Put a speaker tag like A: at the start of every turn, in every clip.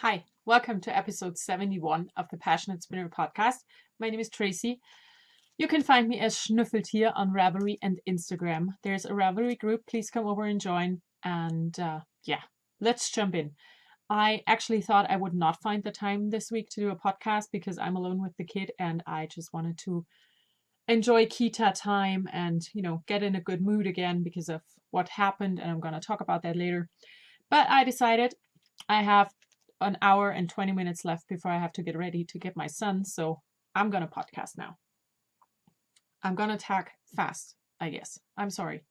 A: Hi, welcome to episode 71 of the Passionate Spinner podcast. My name is Tracy. You can find me as Schnüffeltier on Ravelry and Instagram. There's a Ravelry group. Please come over and join. And let's jump in. I actually thought I would not find the time this week to do a podcast because I'm alone with the kid and I just wanted to enjoy Kita time and, get in a good mood again because of what happened. And I'm going to talk about that later. But I decided I have an hour and 20 minutes left before I have to get ready to get my son. So I'm going to podcast now. I'm going to talk fast, I guess. I'm sorry.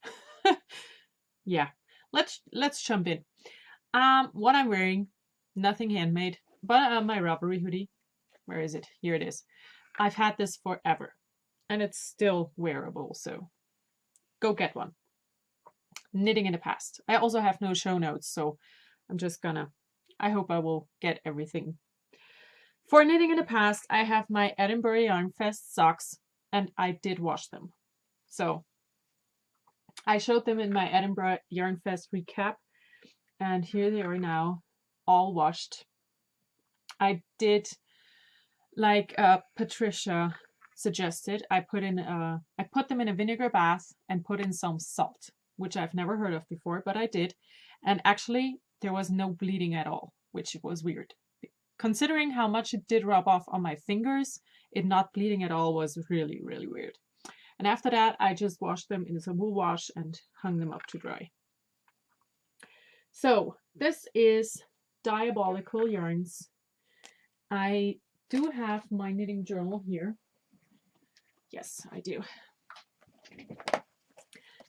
A: Yeah, let's jump in. What I'm wearing, nothing handmade, but my Raverly hoodie. Where is it? Here it is. I've had this forever and it's still wearable. So go get one. Knitting in the past. I also have no show notes. So I'm just gonna, I hope I will get everything. For knitting in the past, I have my Edinburgh Yarn Fest socks and I did wash them. So I showed them in my Edinburgh Yarn Fest recap and here they are now, all washed. I did, like Patricia suggested, I put them in a vinegar bath and put in some salt, which I've never heard of before, but I did. And actually there was no bleeding at all, which was weird. Considering how much it did rub off on my fingers, it not bleeding at all was really, really weird. And after that, I just washed them in some wool wash and hung them up to dry. So this is Diabolical Yarns. I do have my knitting journal here. Yes, I do.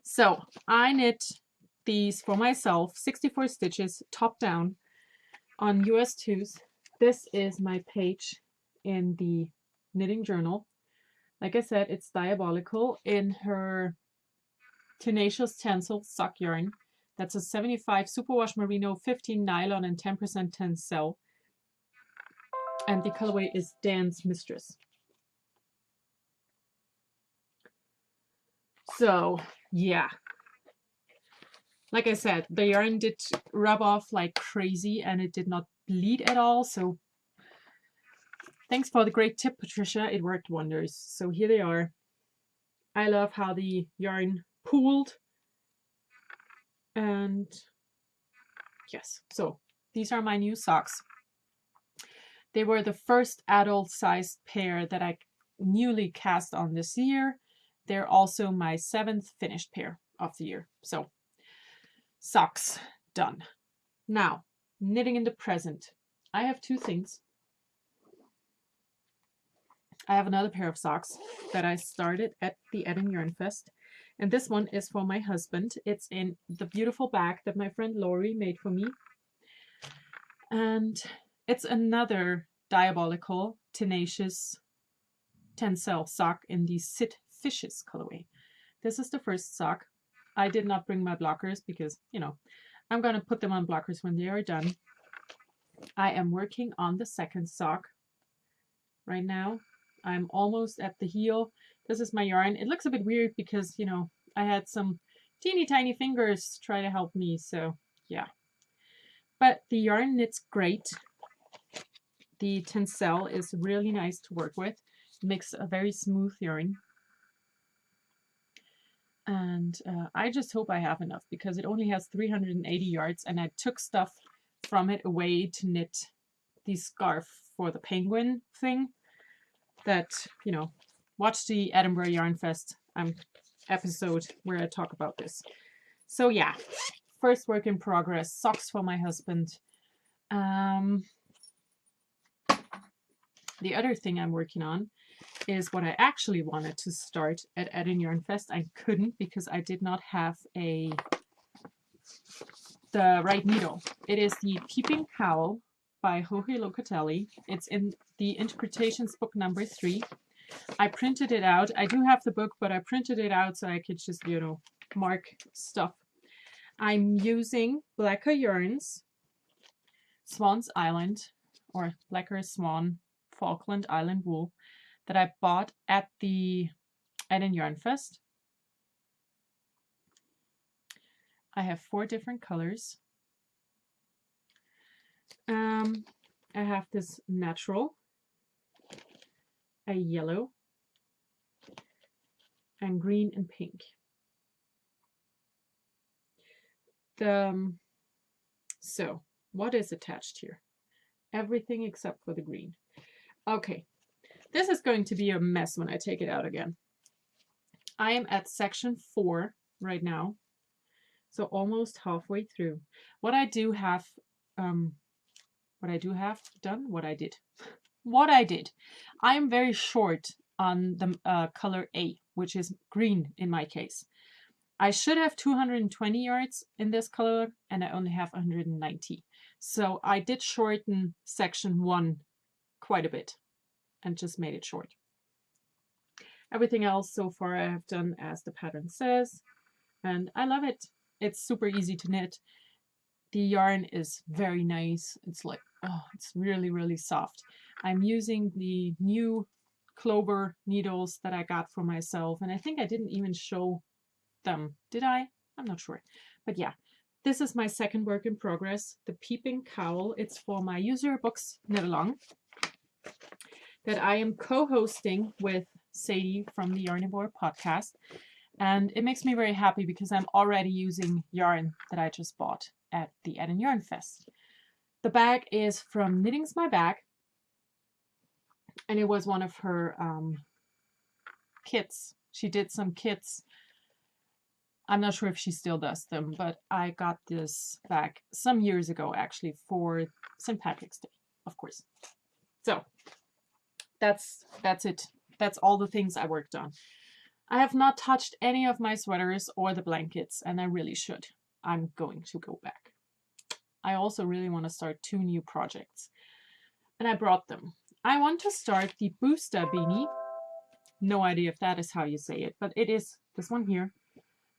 A: So I knit these for myself, 64 stitches, top down on US 2s. This is my page in the knitting journal. Like I said, it's Diabolical in her Tenacious Tencel sock yarn. That's a 75 superwash merino, 15 nylon, and 10% tencel. And the colorway is Dance Mistress. So, yeah. Like I said, the yarn did rub off like crazy and it did not bleed at all. So thanks for the great tip, Patricia. It worked wonders. So here they are. I love how the yarn pooled. And yes, so these are my new socks. They were the first adult-sized pair that I newly cast on this year. They're also my 7th finished pair of the year. So socks done. Now, knitting in the present. I have two things. I have another pair of socks that I started at the Edinburgh Yarn Fest. And this one is for my husband. It's in the beautiful bag that my friend Lori made for me. And it's another Diabolical Tenacious Tencel sock in the Sit Fishes colorway. This is the first sock. I did not bring my blockers because, I'm going to put them on blockers when they are done. I am working on the second sock right now. I'm almost at the heel. This is my yarn. It looks a bit weird because, I had some teeny tiny fingers try to help me. So, yeah. But the yarn knits great. The tencel is really nice to work with. It makes a very smooth yarn. And I just hope I have enough because it only has 380 yards and I took stuff from it away to knit the scarf for the penguin thing that, watch the Edinburgh Yarn Fest episode where I talk about this. So yeah, first work in progress, socks for my husband. The other thing I'm working on is what I actually wanted to start at Edinburgh Yarn Fest. I couldn't because I did not have the right needle. It is the Peeping Cowl by Jorge Locatelli. It's in the Interpretations book number 3. I printed it out. I do have the book, but I printed it out so I could just, mark stuff. I'm using Blacker Yarns, Swan's Island, or Blacker Swan Falkland Island wool that I bought at the Edinburgh Yarn Fest. I have 4 different colors. I have this natural, a yellow, and green and pink. So what is attached here? Everything except for the green. Okay, this is going to be a mess when I take it out again. I am at section 4 right now, so almost halfway through. What I did. I am very short on the color A, which is green in my case. I should have 220 yards in this color, and I only have 190. So I did shorten section 1 quite a bit and just made it short. Everything else so far I have done as the pattern says, and I love it. It's super easy to knit. The yarn is very nice. It's like, oh, it's really, really soft. I'm using the new clover needles that I got for myself, and I think I didn't even show them. Did I? I'm not sure. But yeah, this is my second work in progress, the Peeping Cowl. It's for my user books knit along that I am co-hosting with Sadie from the Yarnivore podcast. And it makes me very happy because I'm already using yarn that I just bought at the Ed and Yarn Fest. The bag is from Knitting's My Bag, and it was one of her kits. She did some kits. I'm not sure if she still does them, but I got this bag some years ago, actually, for St. Patrick's Day, of course. So that's it. That's all the things I worked on. I have not touched any of my sweaters or the blankets, and I really should. I'm going to go back. I also really want to start 2 new projects, and I brought them. I want to start the Booster beanie. No idea if that is how you say it, but it is this one here.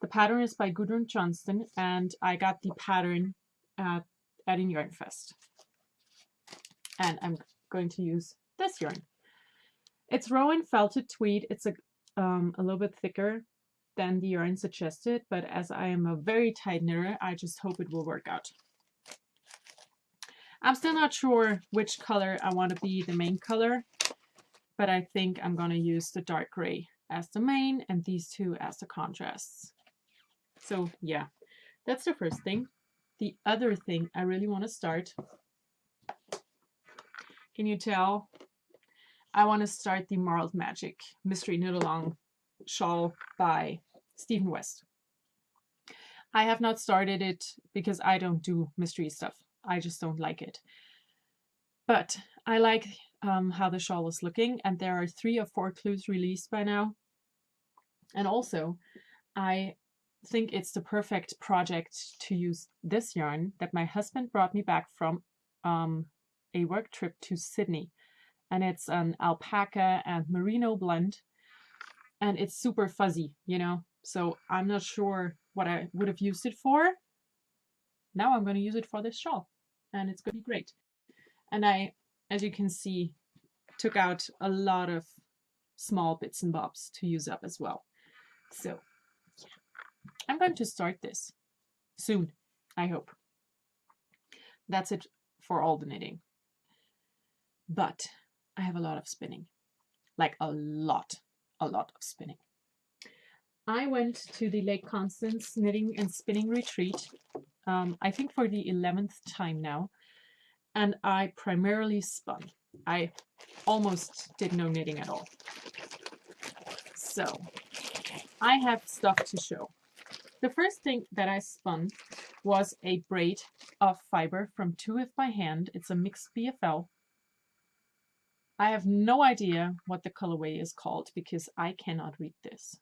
A: The pattern is by Gudrun Johnston, and I got the pattern at Yarn Fest. And I'm going to use this yarn. It's Rowan Felted Tweed. It's a little bit thicker than the yarn suggested, but as I am a very tight knitter, I just hope it will work out. I'm still not sure which color I want to be the main color, but I think I'm going to use the dark gray as the main and these 2 as the contrasts. So yeah, that's the first thing. The other thing I really want to start, can you tell? I want to start the Marled Magic Mystery Knit Along shawl by Stephen West. I have not started it because I don't do mystery stuff. I just don't like it. But I like how the shawl is looking, and there are 3 or 4 clues released by now. And also, I think it's the perfect project to use this yarn that my husband brought me back from a work trip to Sydney. And it's an alpaca and merino blend, and it's super fuzzy, you know, so I'm not sure what I would have used it for. Now I'm going to use it for this shawl, and it's going to be great. And I, as you can see, took out a lot of small bits and bobs to use up as well. So yeah, I'm going to start this soon, I hope. That's it for all the knitting. But I have a lot of spinning, like a lot of spinning. I went to the Lake Constance Knitting and Spinning Retreat, I think for the 11th time now, and I primarily spun. I almost did no knitting at all. So I have stuff to show. The first thing that I spun was a braid of fiber from 2If by Hand. It's a mixed BFL. I have no idea what the colorway is called because I cannot read this.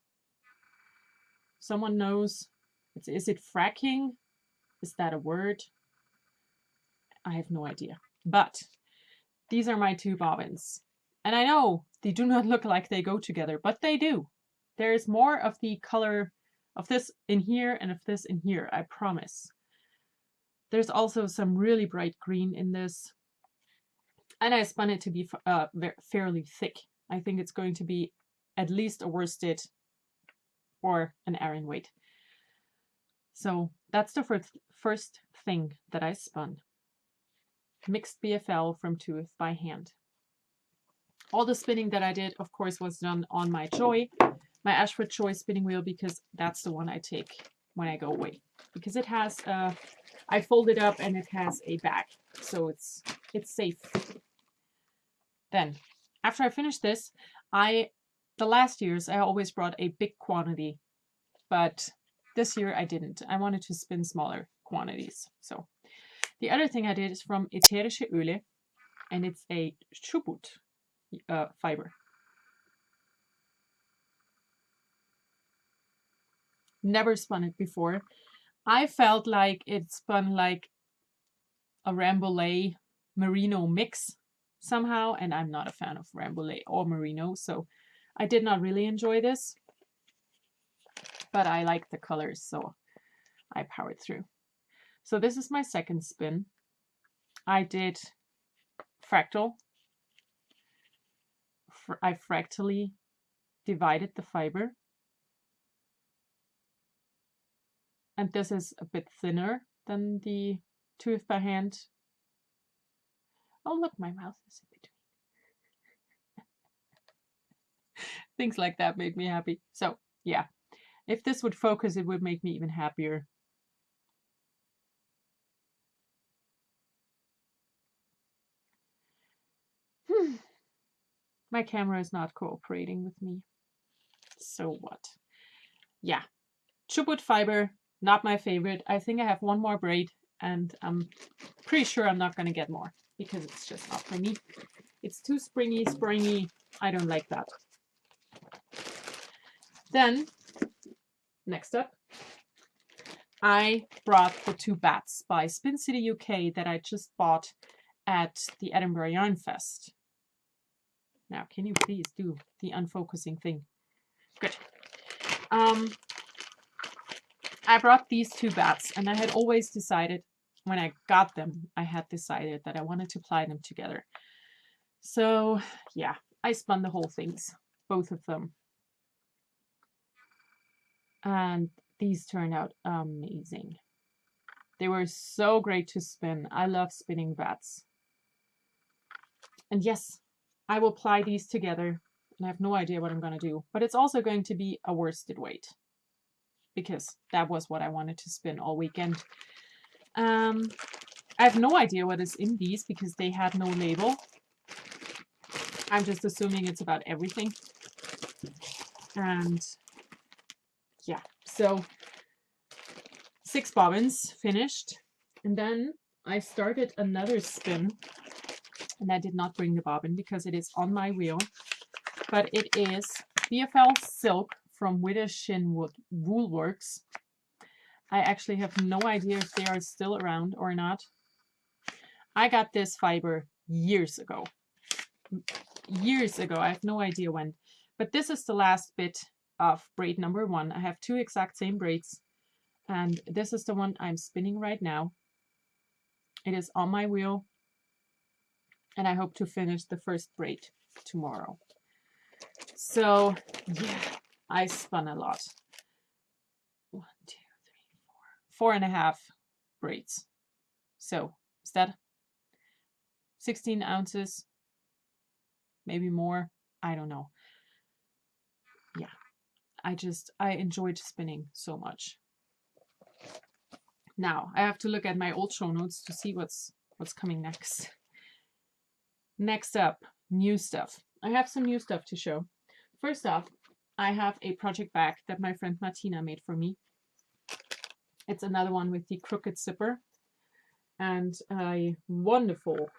A: Someone knows. Is it fracking? Is that a word? I have no idea. But these are my 2 bobbins. And I know they do not look like they go together, but they do. There's more of the color of this in here and of this in here, I promise. There's also some really bright green in this. And I spun it to be fairly thick. I think it's going to be at least a worsted or an Aran weight. So that's the first thing that I spun. mixed BFL from Tooth by hand. All the spinning that I did, of course, was done on my Ashford Joy spinning wheel, because that's the one I take when I go away. Because it has, I fold it up and it has a bag, so it's safe. Then, after I finished this, the last years I always brought a big quantity, but this year I didn't. I wanted to spin smaller quantities. So the other thing I did is from Ätherische Öle, and it's a Chubut fiber. Never spun it before. I felt like it spun like a Rambouillet merino mix somehow, and I'm not a fan of Rambouillet or merino, so I did not really enjoy this, but I like the colors, so I powered through. So this is my second spin. I did fractal. I fractally divided the fiber. And this is a bit thinner than the Tooth by hand. Oh, look, my mouth is in between. Things like that make me happy. So, yeah. If this would focus, it would make me even happier. My camera is not cooperating with me. So what? Yeah. Chubut fiber, not my favorite. I think I have one more braid, and I'm pretty sure I'm not going to get more because it's just not for me. It's too springy. I don't like that. Then, next up, I brought the 2 bats by Spin City UK that I just bought at the Edinburgh Yarn Fest. Now, can you please do the unfocusing thing? Good. I brought these 2 bats, and I had always decided, when I got them, I had decided that I wanted to ply them together. So, yeah, I spun the whole things, both of them. And these turned out amazing. They were so great to spin. I love spinning bats. And yes, I will ply these together, and I have no idea what I'm going to do. But it's also going to be a worsted weight, because that was what I wanted to spin all weekend. I have no idea what is in these because they had no label. I'm just assuming it's about everything. And yeah, so 6 bobbins finished. And then I started another spin, and I did not bring the bobbin because it is on my wheel. But it is BFL Silk from Withershin Wool Works. I actually have no idea if they are still around or not. I got this fiber years ago. I have no idea when. But this is the last bit of braid number 1. I have 2 exact same braids, and this is the one I'm spinning right now. It is on my wheel, and I hope to finish the first braid tomorrow. So yeah, I spun a lot. 1, 2, 3, 4, 4.5 braids. So is that 16 ounces? Maybe more. I don't know. Yeah, I enjoyed spinning so much. Now I have to look at my old show notes to see what's coming next. Next up, new stuff. I have some new stuff to show. First off, I have a project bag that my friend Martina made for me. It's another one with the crooked zipper and a wonderful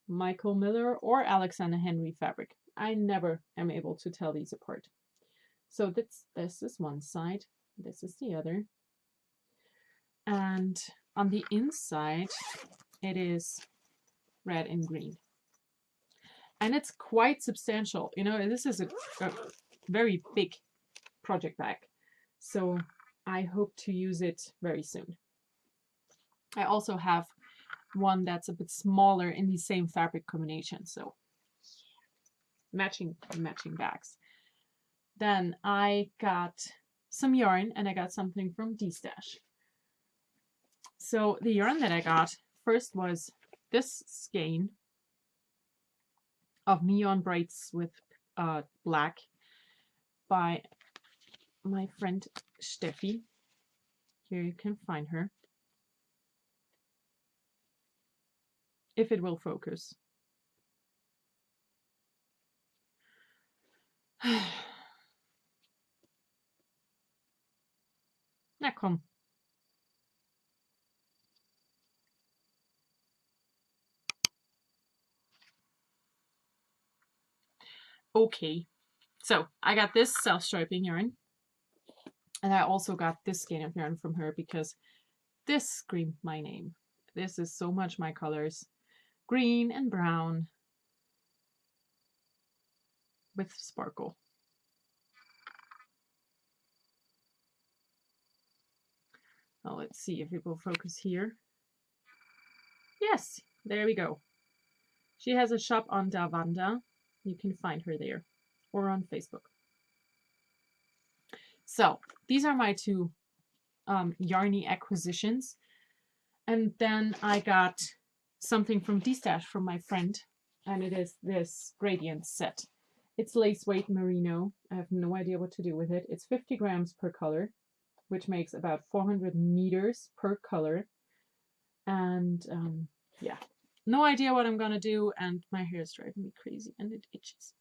A: Michael Miller or Alexander Henry fabric. I never am able to tell these apart. So this is one side, this is the other. And on the inside, it is red and green. And it's quite substantial. You know, this is a very big project bag. So I hope to use it very soon. I also have one that's a bit smaller in the same fabric combination. So matching bags. Then I got some yarn, and I got something from D-Stash. So the yarn that I got first was this skein of neon braids with black by my friend Steffi. Here you can find her. If it will focus. Na komm. Okay, so I got this self-striping yarn, and I also got this skein of yarn from her because this screamed my name. This is so much my colors. Green and brown with sparkle. Now let's see if it will focus here. Yes, there we go. She has a shop on Davanda. You can find her there or on Facebook. So these are my two yarny acquisitions. And then I got something from D-Stash from my friend, and it is this gradient set. It's lace weight merino. I have no idea what to do with it. It's 50 grams per color, which makes about 400 meters per color. And yeah, no idea what I'm gonna do, and my hair is driving me crazy and it itches.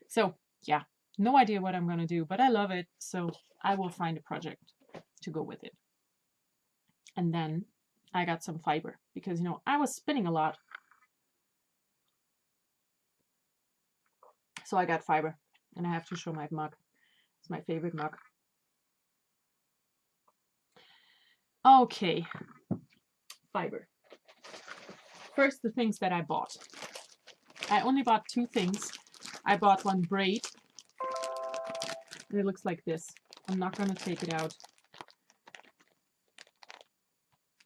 A: So yeah, no idea what I'm gonna do, but I love it, so I will find a project to go with it. And then I got some fiber because, you know, I was spinning a lot. So I got fiber, and I have to show my mug. It's my favorite mug. Okay, fiber. First, the things that I bought. I only bought two things. I bought one braid, and it looks like this. I'm not going to take it out.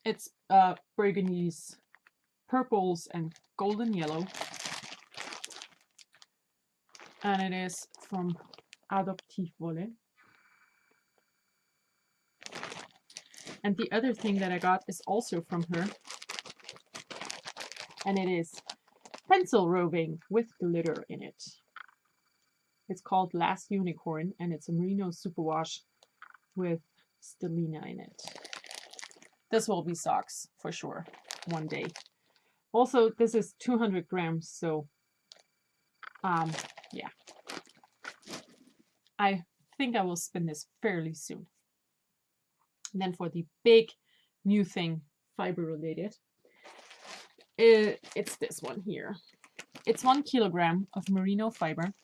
A: It's burgundies, purples, and golden yellow. And it is from Adoptivwolle. And the other thing that I got is also from her. And it is pencil roving with glitter in it. It's called Last Unicorn, and it's a merino superwash with stellina in it. This will be socks for sure one day. Also, this is 200 grams, so yeah. I think I will spin this fairly soon. And then for the big new thing, fiber related, it's this one here. It's 1 kilogram of merino fiber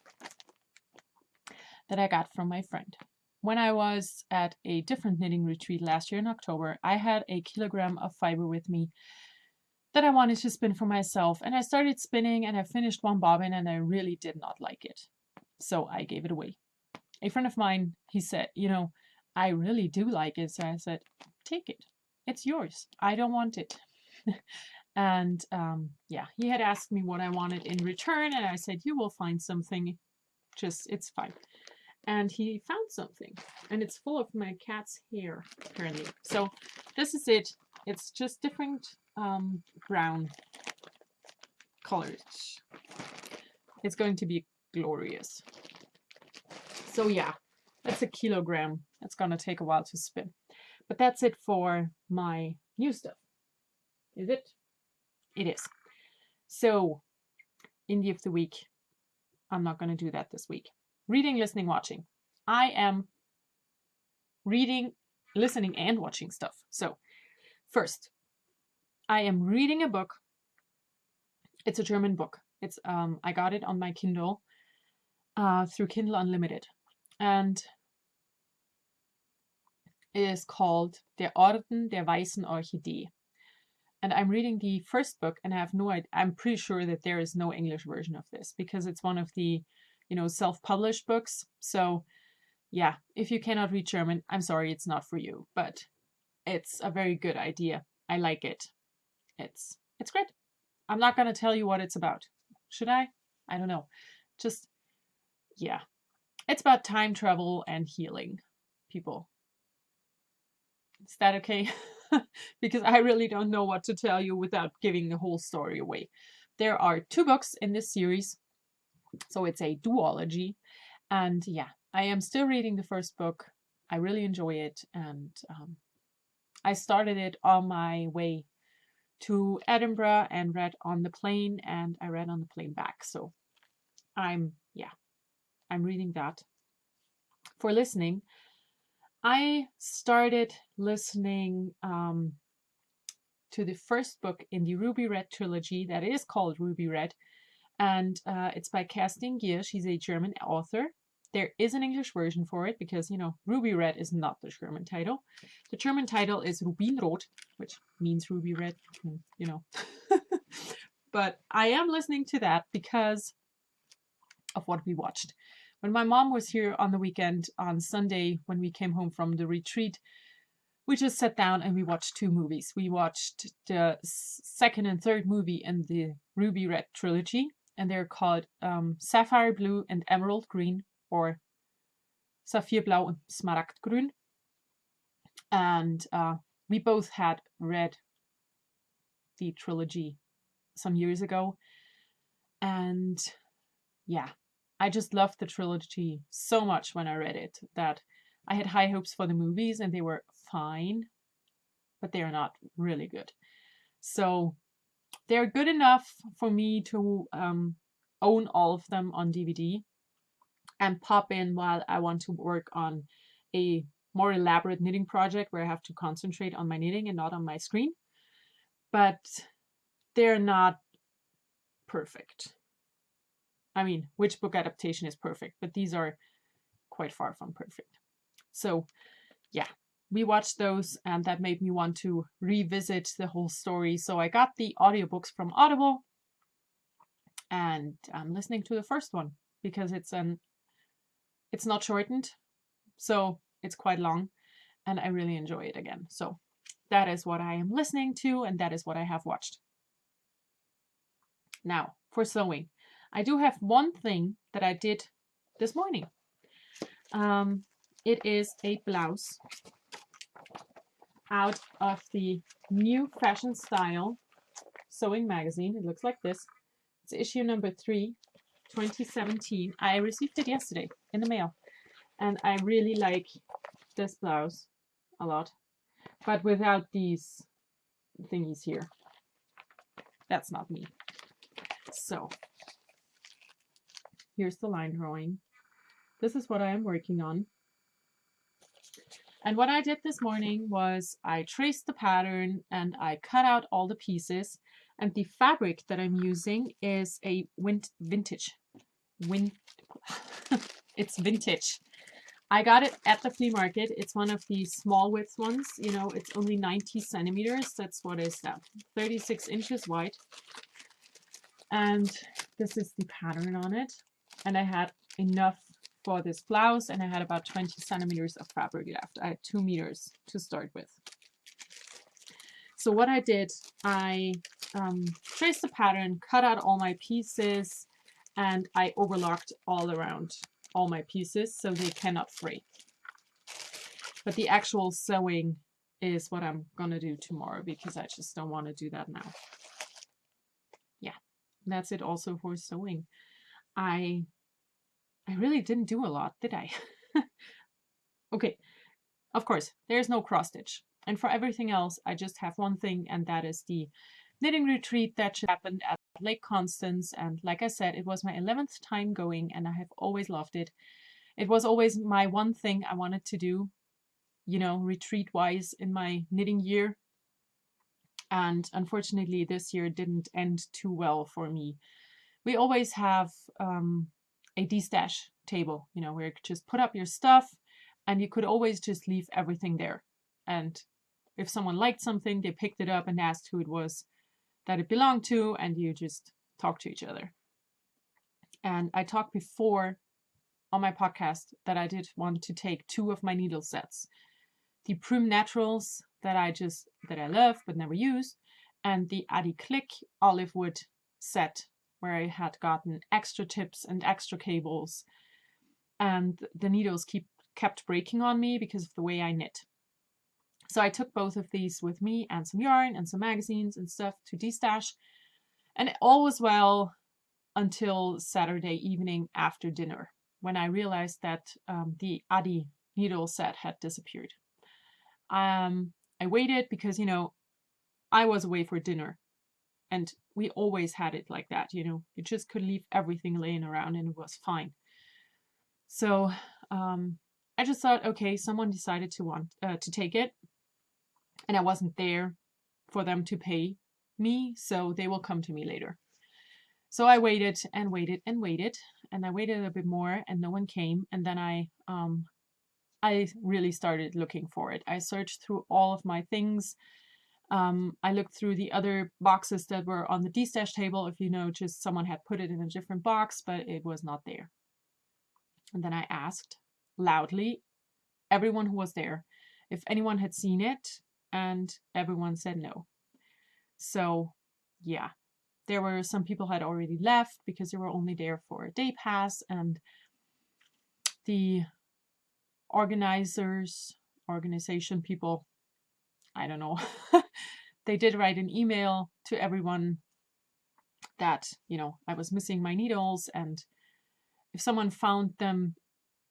A: that I got from my friend. When I was at a different knitting retreat last year in October, I had a kilogram of fiber with me that I wanted to spin for myself. And I started spinning and I finished one bobbin and I really did not like it. So I gave it away. A friend of mine, he said, you know, I really do like it. So I said, take it. It's yours. I don't want it. And yeah, he had asked me what I wanted in return. And I said, you will find something. Just, it's fine. And he found something. And it's full of my cat's hair, apparently. So this is it. It's just different brown colors. It's going to be glorious. So yeah, that's a kilogram. It's gonna take a while to spin. But that's it for my new stuff. Is it? It is. So, Indie of the Week. I'm not gonna do that this week. Reading, listening, watching. I am reading, listening, and watching stuff. So, first, I am reading a book. It's a German book. It's I got it on my Kindle through Kindle Unlimited. And it is called Der Orden der Weißen Orchidee. And I'm reading the first book, and I have no idea. I'm pretty sure that there is no English version of this because it's one of the, you know, self-published books. So yeah, if you cannot read German, I'm sorry, it's not for you. But it's a very good idea. I like it. It's great. I'm not going to tell you what it's about. Should I? I don't know. Just, yeah. It's about time travel and healing people. Is that okay? because I really don't know what to tell you without giving the whole story away. There are 2 books in this series, so it's a duology. And yeah, I am still reading the first book. I really enjoy it. And I started it on my way to Edinburgh and read on the plane, and I read on the plane back. So I'm reading that. For listening, I started listening to the first book in the Ruby Red trilogy that is called Ruby Red, and it's by Kerstin Gier. She's a German author. There is an English version for it because, Ruby Red is not the German title. The German title is Rubinrot, which means ruby red, But I am listening to that because of what we watched. When my mom was here on the weekend, on Sunday, when we came home from the retreat, we just sat down and we watched 2 movies. We watched the second and third movie in the Ruby Red trilogy, and they're called Sapphire Blue and Emerald Green, or Saphirblau und Smaragdgrün. And we both had read the trilogy some years ago. And yeah, I just loved the trilogy so much when I read it that I had high hopes for the movies, and they were fine, but they are not really good. So they're good enough for me to own all of them on DVD and pop in while I want to work on a more elaborate knitting project where I have to concentrate on my knitting and not on my screen. But they're not perfect. I mean, which book adaptation is perfect? But these are quite far from perfect. So yeah, we watched those, and that made me want to revisit the whole story. So I got the audiobooks from Audible, and I'm listening to the first one because it's not shortened, so it's quite long, and I really enjoy it again. So that is what I am listening to, and that is what I have watched. Now, for sewing, I do have one thing that I did this morning. It is a blouse out of the New Fashion Style sewing magazine. It looks like this. It's issue number 3, 2017. I received it yesterday in the mail, and I really like this blouse a lot, but without these thingies here. That's not me. So here's the line drawing. This is what I am working on. And what I did this morning was I traced the pattern and I cut out all the pieces. And the fabric that I'm using is a vintage. It's vintage. I got it at the flea market. It's one of these small width ones. It's only 90 centimeters. That's what is that? 36 inches wide. And this is the pattern on it. And I had enough for this blouse, and I had about 20 centimeters of fabric left. I had 2 meters to start with. So what I did, I traced the pattern, cut out all my pieces, and I overlocked all around all my pieces so they cannot fray. But the actual sewing is what I'm gonna do tomorrow because I just don't want to do that now. Yeah, that's it also for sewing. I really didn't do a lot, did I? Okay, of course, there's no cross stitch. And for everything else, I just have one thing, and that is the knitting retreat that just happened at Lake Constance. And like I said, it was my 11th time going, and I have always loved it. It was always my one thing I wanted to do, retreat-wise in my knitting year. And unfortunately, this year didn't end too well for me. We always have a de-stash table, where you could just put up your stuff, and you could always just leave everything there. And if someone liked something, they picked it up and asked who it was that it belonged to, and you just talk to each other. And I talked before on my podcast that I did want to take 2 of my needle sets. The Prüm Naturals that I love but never use, and the Adi Click olive wood set where I had gotten extra tips and extra cables, and the needles kept breaking on me because of the way I knit. So I took both of these with me and some yarn and some magazines and stuff to destash. And all was well until Saturday evening after dinner, when I realized that the Adi needle set had disappeared. I waited because, I was away for dinner. And we always had it like that, You just could leave everything laying around and it was fine. So I just thought, okay, someone decided to take it. And I wasn't there for them to pay me, so they will come to me later. So I waited and waited and waited, and I waited a bit more, and no one came. And then I really started looking for it. I searched through all of my things. I looked through the other boxes that were on the destash table. If just someone had put it in a different box, but it was not there. And then I asked loudly everyone who was there if anyone had seen it, and everyone said no. So yeah, there were some people had already left because they were only there for a day pass, and the organization people, I don't know, they did write an email to everyone that, I was missing my needles, and if someone found them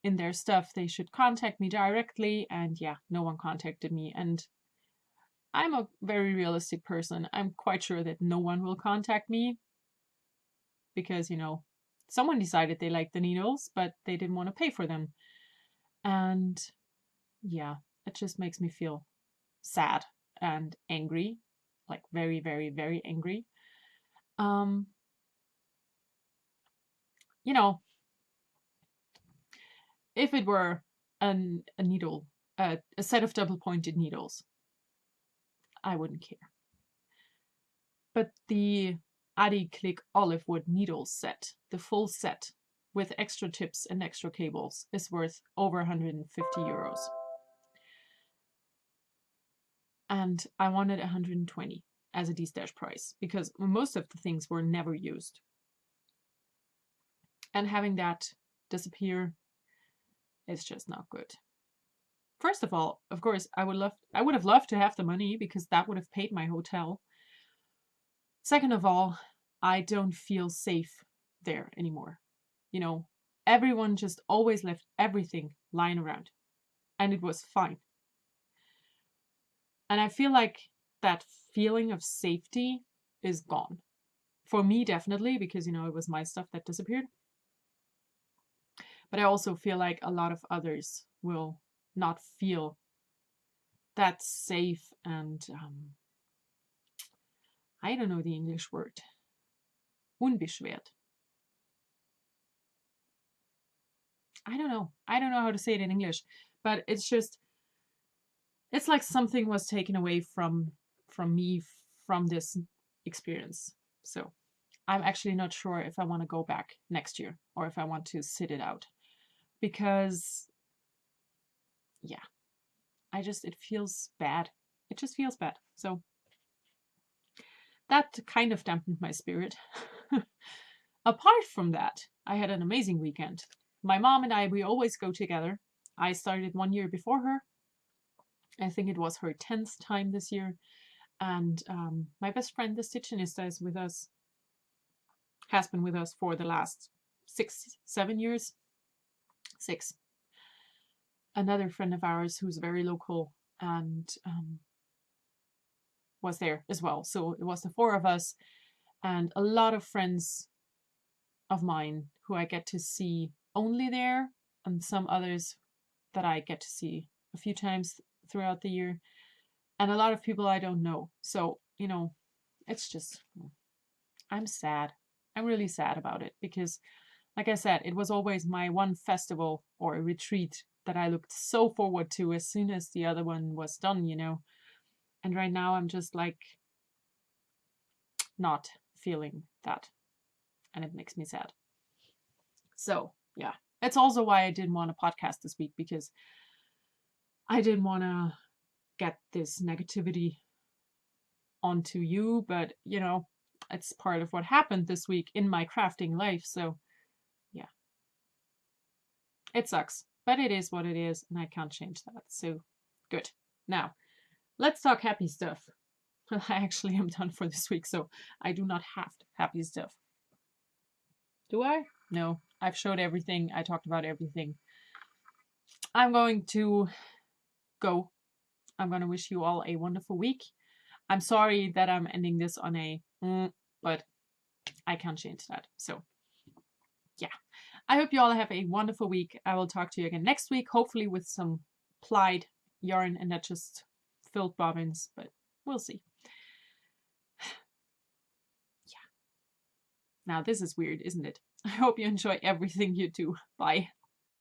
A: in their stuff, they should contact me directly. And yeah, no one contacted me. And I'm a very realistic person. I'm quite sure that no one will contact me because, someone decided they liked the needles, but they didn't want to pay for them. And yeah, it just makes me feel sad and angry, like very, very, very angry. If it were a needle, a set of double-pointed needles, I wouldn't care. But the Adi Click olive wood needle set, the full set with extra tips and extra cables, is worth over 150 euros. And I wanted 120 as a destash price because most of the things were never used. And having that disappear is just not good. First of all, of course, I would have loved to have the money because that would have paid my hotel. Second of all, I don't feel safe there anymore. Everyone just always left everything lying around, and it was fine. And I feel like that feeling of safety is gone. For me, definitely, because, it was my stuff that disappeared. But I also feel like a lot of others will not feel that safe and, I don't know the English word. Unbeschwert. I don't know how to say it in English, but it's like something was taken away from me from this experience. So I'm actually not sure if I want to go back next year or if I want to sit it out, because yeah, it feels bad. It just feels bad. So that kind of dampened my spirit. Apart from that, I had an amazing weekend. My mom and we always go together. I started 1 year before her. I think it was her 10th time this year. And my best friend, the Stitchinista, is with us, has been with us for the last 7 years. 6. Another friend of ours who's very local and was there as well. So it was the 4 of us, and a lot of friends of mine who I get to see only there, and some others that I get to see a few times throughout the year, and a lot of people I don't know. So, it's just, I'm sad. I'm really sad about it because, like I said, it was always my one festival or a retreat that I looked so forward to as soon as the other one was done, And right now I'm just like not feeling that. And it makes me sad. So yeah, it's also why I didn't want to podcast this week, because I didn't want to get this negativity onto you, but it's part of what happened this week in my crafting life. So yeah, it sucks, but it is what it is, and I can't change that. So good. Now, let's talk happy stuff. I actually am done for this week, so I do not have happy stuff. Do I? No, I've showed everything. I talked about everything. I'm going to go. I'm going to wish you all a wonderful week. I'm sorry that I'm ending this on a but I can't change that. So, yeah. I hope you all have a wonderful week. I will talk to you again next week, hopefully with some plied yarn and not just filled bobbins, but we'll see. Yeah. Now, this is weird, isn't it? I hope you enjoy everything you do. Bye.